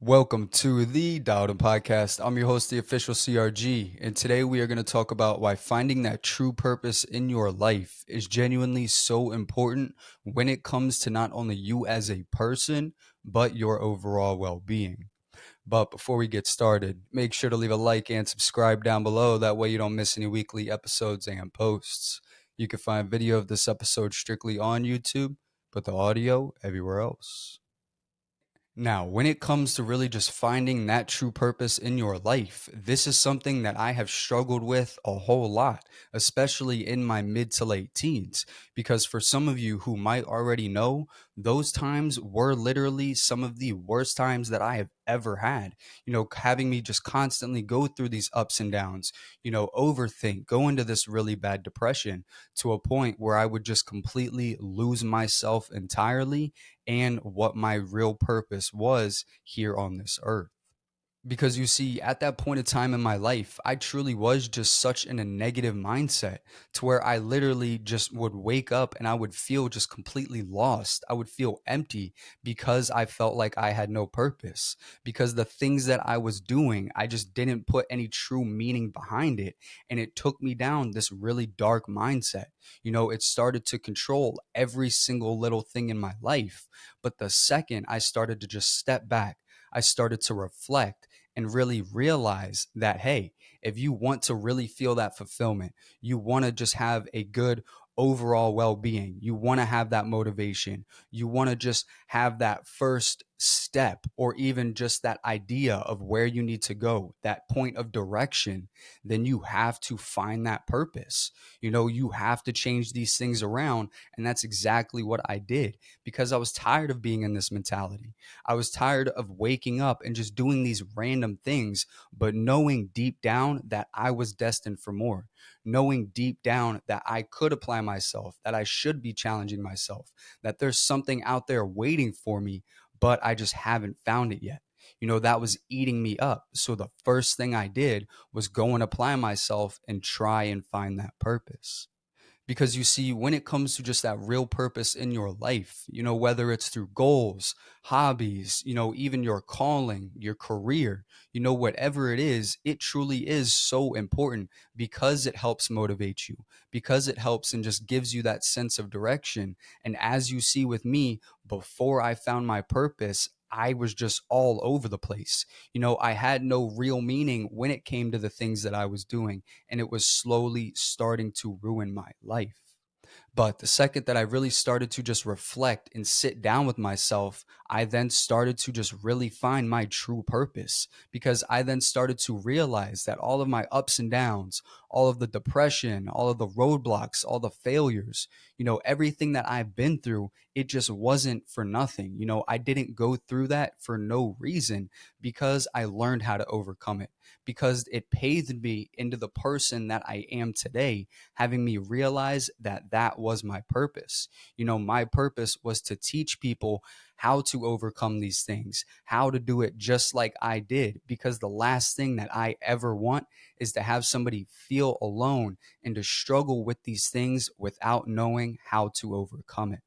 Welcome to the Dowden Podcast. I'm your host, the official CRG, and today we are going to talk about why finding that true purpose in your life is genuinely so important when it comes to not only you as a person, but your overall well being. But before we get started, make sure to leave a like and subscribe down below. That way you don't miss any weekly episodes and posts. You can find video of this episode strictly on YouTube, but the audio everywhere else. Now, when it comes to really just finding that true purpose in your life, this is something that I have struggled with a whole lot, especially in my mid to late teens. Because for some of you who might already know, those times were literally some of the worst times that I have ever had. Having me just constantly go through these ups and downs, overthink, go into this really bad depression to a point where I would just completely lose myself entirely and what my real purpose was here on this earth. Because you see, at that point of time in my life, I truly was just such in a negative mindset to where I literally just would wake up and I would feel just completely lost. I would feel empty because I felt like I had no purpose. Because the things that I was doing, I just didn't put any true meaning behind it. And it took me down this really dark mindset. It started to control every single little thing in my life. But the second I started to just step back, I started to reflect and really realize that, hey, if you want to really feel that fulfillment, you want to just have a good overall well being, you want to have that motivation, you want to just have that first step or even just that idea of where you need to go, that point of direction, then you have to find that purpose. You have to change these things around. And that's exactly what I did because I was tired of being in this mentality. I was tired of waking up and just doing these random things, but knowing deep down that I was destined for more, knowing deep down that I could apply myself, that I should be challenging myself, that there's something out there waiting for me, but I just haven't found it yet. That was eating me up. So the first thing I did was go and apply myself and try and find that purpose. Because you see, when it comes to just that real purpose in your life, whether it's through goals, hobbies, even your calling, your career, whatever it is, it truly is so important because it helps motivate you, because it helps and just gives you that sense of direction. And as you see with me, before I found my purpose, I was just all over the place. I had no real meaning when it came to the things that I was doing, and it was slowly starting to ruin my life. But the second that I really started to just reflect and sit down with myself, I then started to just really find my true purpose because I then started to realize that all of my ups and downs, all of the depression, all of the roadblocks, all the failures, everything that I've been through, it just wasn't for nothing. I didn't go through that for no reason because I learned how to overcome it, because it paved me into the person that I am today, having me realize that that was my purpose. My purpose was to teach people how to overcome these things, how to do it just like I did, because the last thing that I ever want is to have somebody feel alone and to struggle with these things without knowing how to overcome it.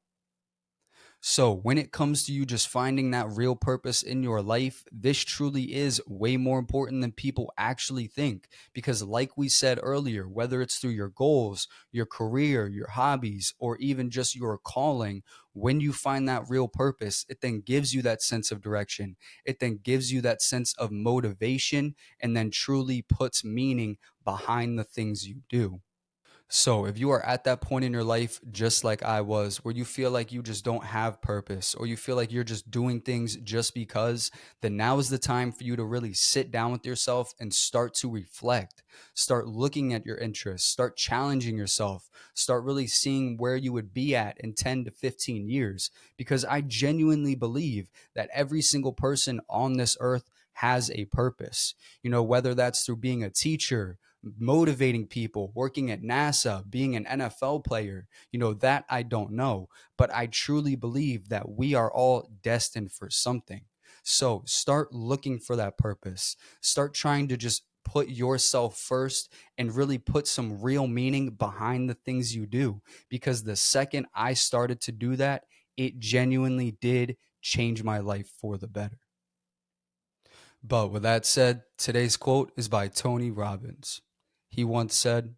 So, when it comes to you just finding that real purpose in your life, this truly is way more important than people actually think. Because, like we said earlier, whether it's through your goals, your career, your hobbies, or even just your calling, when you find that real purpose, it then gives you that sense of direction. It then gives you that sense of motivation and then truly puts meaning behind the things you do. So, if you are at that point in your life, just like I was, where you feel like you just don't have purpose, or you feel like you're just doing things just because, then now is the time for you to really sit down with yourself and start to reflect. Start looking at your interests, start challenging yourself, start really seeing where you would be at in 10 to 15 years. Because I genuinely believe that every single person on this earth has a purpose, whether that's through being a teacher, motivating people, working at NASA, being an NFL player, that I don't know. But I truly believe that we are all destined for something. So start looking for that purpose. Start trying to just put yourself first and really put some real meaning behind the things you do. Because the second I started to do that, it genuinely did change my life for the better. But with that said, today's quote is by Tony Robbins. He once said,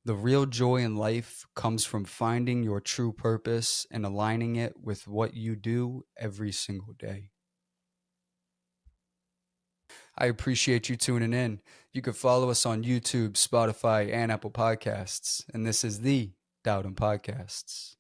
"The real joy in life comes from finding your true purpose and aligning it with what you do every single day." I appreciate you tuning in. You can follow us on YouTube, Spotify, and Apple Podcasts. And this is the Dowden Podcasts.